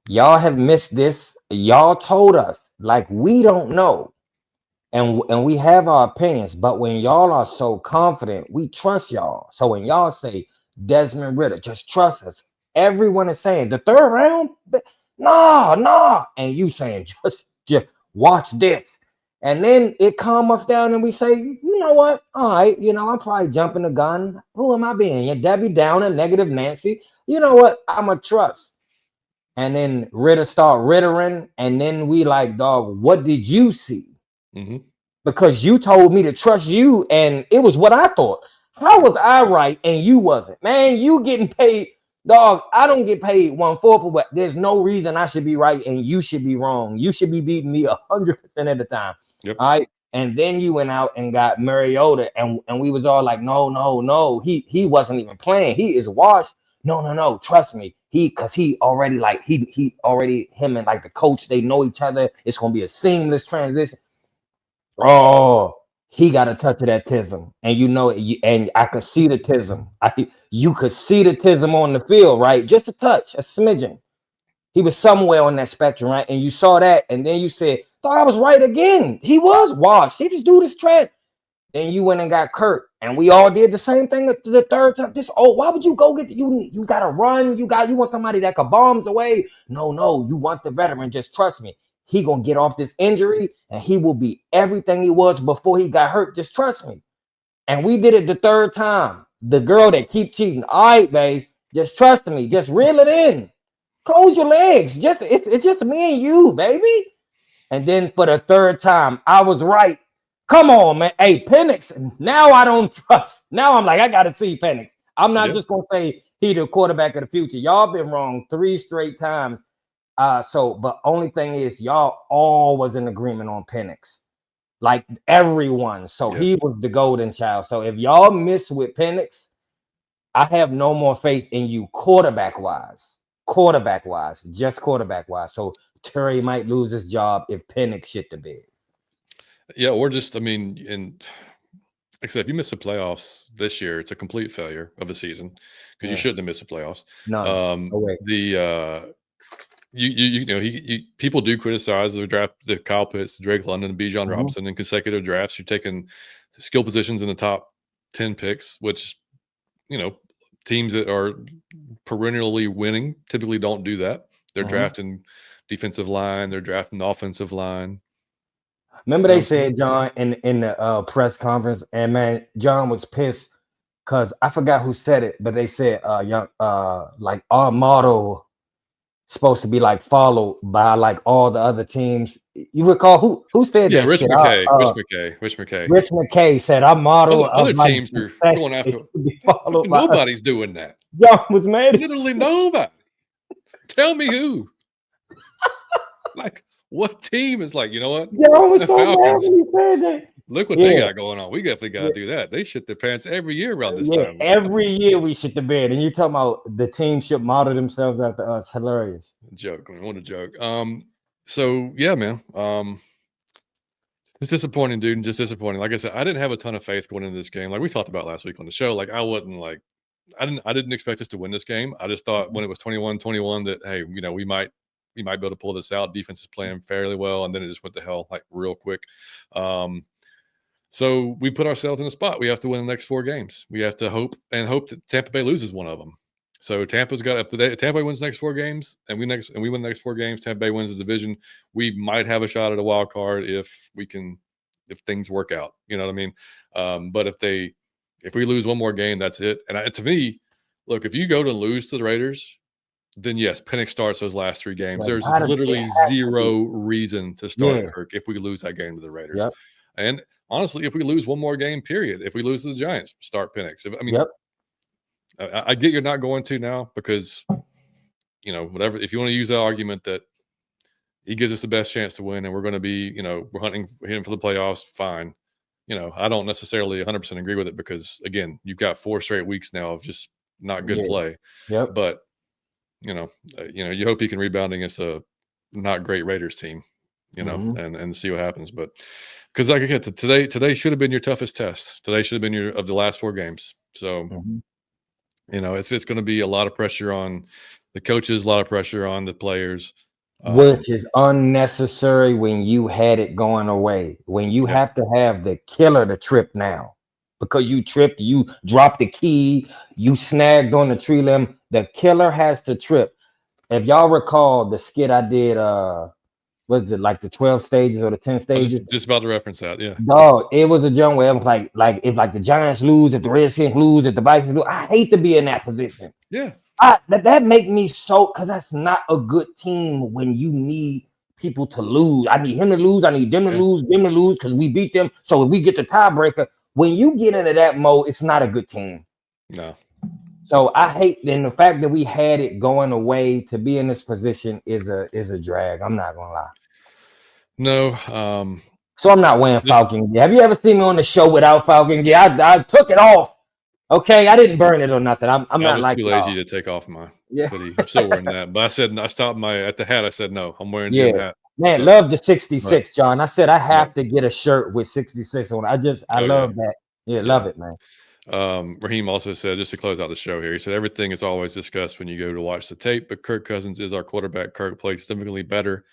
Y'all have missed this. Y'all told us like we don't know, and we have our opinions. But when y'all are so confident, we trust y'all. So when y'all say Desmond Ridder, just trust us. Everyone is saying the third round. Nah. And you saying just watch this. And then it calm us down and we say, you know what? All right, I'm probably jumping the gun. Who am I being? Yeah, Debbie Downer, negative Nancy. You know what? I'm a trust. And then Ritter start rittering. And then we like, dog, what did you see? Mm-hmm. Because you told me to trust you. And it was what I thought. How was I right and you wasn't? Man, you getting paid. Dog, I don't get paid 1/4 of what. There's no reason I should be right and you should be wrong. You should be beating me 100% of the time. Yep. All right. And then you went out and got Mariota, and we was all like, no. He wasn't even playing. He is washed. No. Trust me. Because he already like he already him and like the coach, they know each other. It's gonna be a seamless transition. Oh, he got a touch of that tism, and and I could see the tism. You could see the tism on the field, right? Just a touch, a smidgen. He was somewhere on that spectrum, right? And you saw that, and then you said, "Thought I was right again." He was washed. He just do this trend. Then you went and got Kurt, and we all did the same thing the third time. Why would you go get you got to run? You want somebody that could bombs away? No, you want the veteran. Just trust me. He gonna get off this injury, and he will be everything he was before he got hurt. Just trust me. And we did it the third time. The girl that keep cheating. All right, babe. Just trust me. Just reel it in. Close your legs. It's just me and you, baby. And then for the third time, I was right. Come on, man. Hey, Penix. Now I don't trust. Now I'm like, I gotta see Penix. I'm not just gonna say he the quarterback of the future. Y'all been wrong 3 straight times. But only thing is, y'all all was in agreement on Penix. Like everyone. So he was the golden child. So if y'all miss with Penix, I have no more faith in you quarterback wise. Just quarterback wise. So Terry might lose his job if Penix shit the bed. Yeah, or just, I mean, and like I said, if you miss the playoffs this year, it's a complete failure of a season because you shouldn't have missed the playoffs. No. People do criticize the draft, the Kyle Pitts, the Drake London, the Bijan Robinson in consecutive drafts. You're taking skill positions in the top 10 picks, which, teams that are perennially winning typically don't do that. They're drafting defensive line, they're drafting offensive line. Remember they said, John, in the press conference, and man, John was pissed because I forgot who said it, but they said like our motto supposed to be like followed by like all the other teams. You recall who said Yeah, that Rich shit? McKay. Rich McKay. Rich McKay said our motto Other of like teams are success going is after. to be followed by us. Nobody's doing that. Y'all was mad. Literally nobody. Tell me who. Like, what team is like, you know what? Y'all was The so mad Falcons. when he said that. Look what they got going on. We definitely got to do that. They shit their pants every year around this time. Every year we shit the bed, and you talking about the team should model themselves after us. Hilarious. Joke. I mean, what a joke. So yeah, man. It's disappointing, dude. Just disappointing. Like I said, I didn't have a ton of faith going into this game. Like we talked about last week on the show. Like I wasn't like I didn't expect us to win this game. I just thought when it was 21-21 that hey, you know, we might be able to pull this out. Defense is playing fairly well, and then it just went to hell like real quick. So we put ourselves in a spot. We have to win the next 4 games. We have to hope that Tampa Bay loses one of them. So Tampa's got if Tampa Bay wins the next 4 games, and we win the next 4 games. Tampa Bay wins the division. We might have a shot at a wild card if things work out. You know what I mean? But if we lose one more game, that's it. And to me, look, if you go to lose to the Raiders, then yes, Penix starts those last 3 games. There's literally zero reason to start Kirk if we lose that game to the Raiders. Yep. And honestly, if we lose one more game, period, if we lose to the Giants, start Penix. I get you're not going to now because, you know, whatever. If you want to use that argument that he gives us the best chance to win and we're going to be, you know, we're hitting for the playoffs, fine. You know, I don't necessarily 100% agree with it because, again, you've got 4 straight weeks now of just not good play. Yep. But, you know, you hope he can rebound against a not great Raiders team, you know, and see what happens. But because like I said, today should have been your toughest test. Today should have been of the last 4 games. So, you know, it's going to be a lot of pressure on the coaches, a lot of pressure on the players. Which is unnecessary when you had it going away. When you have to have the killer to trip now. Because you tripped, you dropped the key, you snagged on the tree limb. The killer has to trip. If y'all recall the skit I did, was it like the 12 stages or the 10 stages? Just about to reference that, yeah. Dog, it was a joke where it was like if like the Giants lose, if the Redskins lose, if the Vikings lose, I hate to be in that position. Yeah. That make me so, because that's not a good team when you need people to lose. I need him to lose. I need them to lose, because we beat them. So if we get the tiebreaker, when you get into that mode, it's not a good team. No. So I hate then the fact that we had it going away to be in this position is a drag. I'm not gonna lie. No. So I'm not wearing Falcon gear. Have you ever seen me on the show without Falcon gear? I took it off. Okay, I didn't burn it or nothing. I'm not like too lazy to take off my hoodie. I'm still wearing that. But I said I stopped at the hat. I said no. I'm wearing the hat. Man, love the 66, John. I said I have to get a shirt with 66 on. I love that. Yeah, love it, man. Raheem also said, just to close out the show here, he said everything is always discussed when you go to watch the tape, but Kirk Cousins is our quarterback. Kirk played significantly better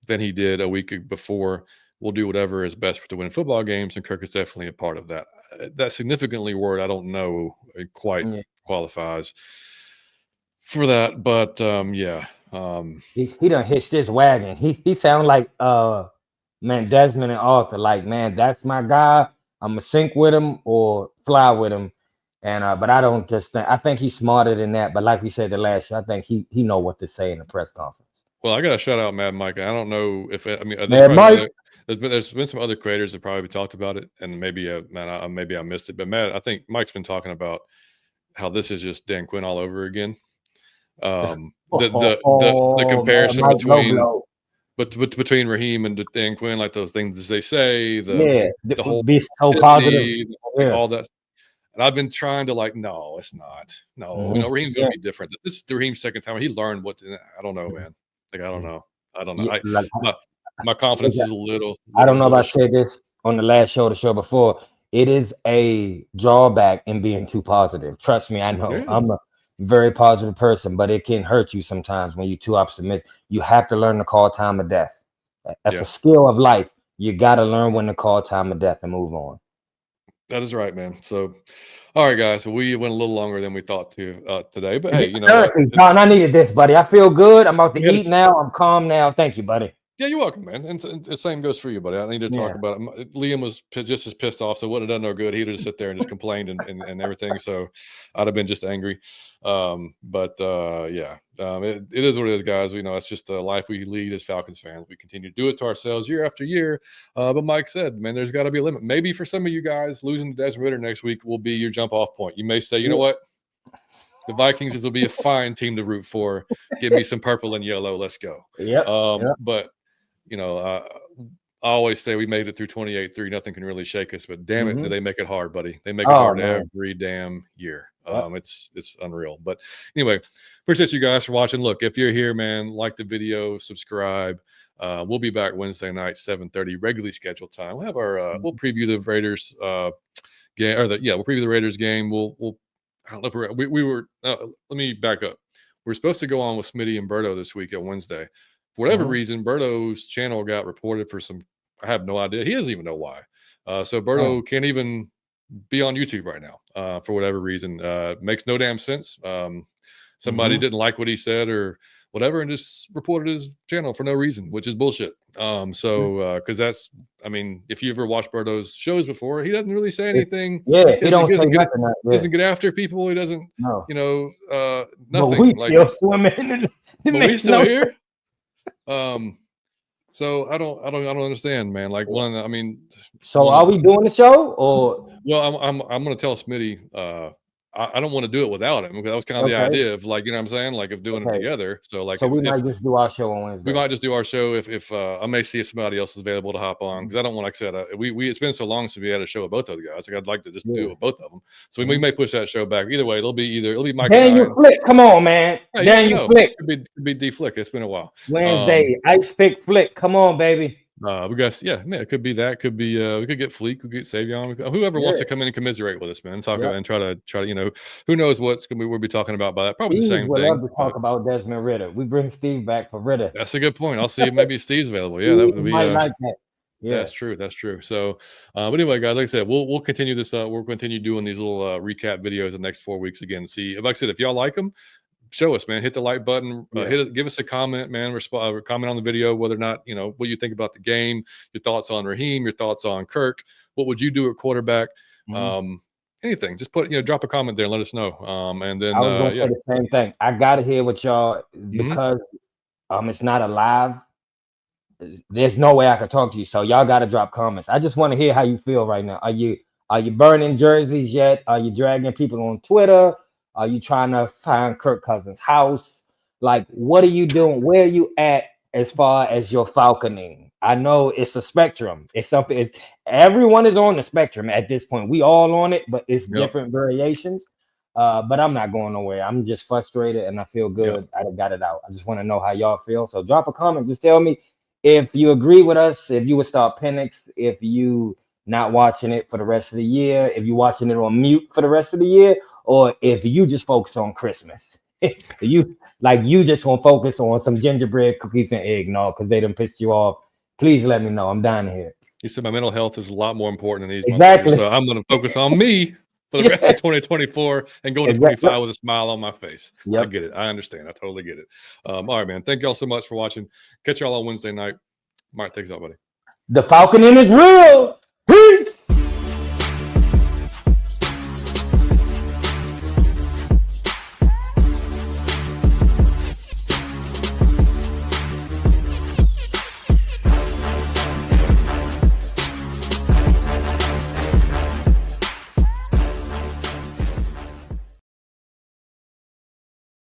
than he did a week before. We'll do whatever is best to win football games, and Kirk is definitely a part of that. That significantly word, I don't know it quite qualifies for that, but he done hitched his wagon. He sound like man, Desmond and Arthur, like, man, that's my guy. I'm gonna sink with him or fly with him. And but I don't just think, I think he's smarter than that. But like we said the last year, I think he know what to say in the press conference. Well, I got to shout out Mad Mike. I don't know if there's been some other creators that probably talked about it, and maybe maybe I missed it. But Matt, I think Mike's been talking about how this is just Dan Quinn all over again. The comparison between Raheem and Dan Quinn, like those things they say, the whole be so positive, all that. And I've been trying to no, it's not. No, Raheem's gonna be different. This is Raheem's second time. He learned I don't know, man. I don't know. My confidence is a little. I don't know if I said this on the last show, the show before. It is a drawback in being too positive. Trust me, I know. I'm a very positive person, but it can hurt you sometimes when you're too optimistic. You have to learn to call time of death. That's a skill of life. You got to learn when to call time of death and move on. That is right, man. So, all right, guys. We went a little longer than we thought to today, but hey, you know, John, I needed this, buddy. I feel good. I'm about to eat now. I'm calm now. Thank you, buddy. Yeah, you're welcome, man. And the same goes for you, buddy. I need to talk about it. Liam was just as pissed off, so it wouldn't have done no good. He'd have just sit there and just complained and everything. So I'd have been just angry. It is what it is, guys. We know it's just the life we lead as Falcons fans. We continue to do it to ourselves year after year. But Mike said, man, there's got to be a limit. Maybe for some of you guys, losing to Desmond Ridder next week will be your jump off point. You may say, you know what? The Vikings will be a fine team to root for. Give me some purple and yellow. Let's go. But you know, I always say we made it through 28-3. Nothing can really shake us. But damn it, do they make it hard, buddy? They make it hard every damn year. It's unreal. But anyway, appreciate you guys for watching. Look, if you're here, man, like the video, subscribe. We'll be back Wednesday night, 7:30, regularly scheduled time. We'll have our we'll preview the Raiders game, or we'll preview the Raiders game. We'll I don't know if we were. Let me back up. We're supposed to go on with Smitty and Berto this week at Wednesday. For whatever reason, Berto's channel got reported for some. I have no idea. He doesn't even know why. So Berto can't even be on YouTube right now for whatever reason. Makes no damn sense. Somebody didn't like what he said or whatever, and just reported his channel for no reason, which is bullshit. Because that's, I mean, if you ever watched Berto's shows before, he doesn't really say anything. Yeah, he doesn't get after people. He doesn't, nothing. But we still swimming. But we still here. So I don't understand, man. Like So are we doing the show or? Well, I'm going to tell Smitty. I don't want to do it without him because that was kind of the idea of, like, you know what I'm saying, like, of doing it together. So like, we might just do our show on Wednesday. We might just do our show if I may see if somebody else is available to hop on, because I don't want, like I said, it's been so long since we had a show with both those guys. Like, I'd like to just do it with both of them. So we may push that show back. Either way, it'll be Mike. Daniel Flick, come on, man. Hey, Daniel Flick. Could be D Flick. It's been a while. Wednesday, Ice Pick Flick. Come on, baby. We got it could be that. Could be we could get Fleek, we could get Savion, whoever wants to come in and commiserate with us, man. Talk about and try to who knows what's gonna be we'll be talking about by that. Probably the same thing. Love to talk about Desmond Ridder. We bring Steve back for Ridder. That's a good point. I'll see if maybe Steve's available. Yeah, that would be like that. Yeah, that's true. So, but anyway, guys, like I said, we'll continue this. We'll continue doing these little recap videos the next 4 weeks again. See, like I said, if y'all like them, show us, man. Hit the like button. Give us a comment, man. Comment on the video whether or not what you think about the game, your thoughts on Raheem, your thoughts on Kirk. What would you do at quarterback? Anything. Just drop a comment there and let us know. And then I was going to say the same thing. I gotta hear what y'all, because it's not a live. There's no way I could talk to you, so y'all got to drop comments. I just want to hear how you feel right now. Are you burning jerseys yet? Are you dragging people on Twitter? Are you trying to find Kirk Cousins' house? Like, what are you doing? Where are you at as far as your falconing? I know it's a spectrum. It's something. Everyone is on the spectrum at this point. We all on it, but it's different variations. But I'm not going nowhere. I'm just frustrated, and I feel good. I got it out. I just want to know how y'all feel. So drop a comment. Just tell me if you agree with us. If you would start Penix. If you not watching it for the rest of the year. If you watching it on mute for the rest of the year. Or if you just focus on Christmas, you just want to focus on some gingerbread cookies and eggnog because they done pissed you off. Please let me know. I'm down here. He said my mental health is a lot more important than these. Exactly. So I'm going to focus on me for the rest of 2024 and go to 25 with a smile on my face. I get it. I understand. I totally get it. All right, man. Thank y'all so much for watching. Catch y'all on Wednesday night. Mike, thanks out, buddy. The Falconing is real.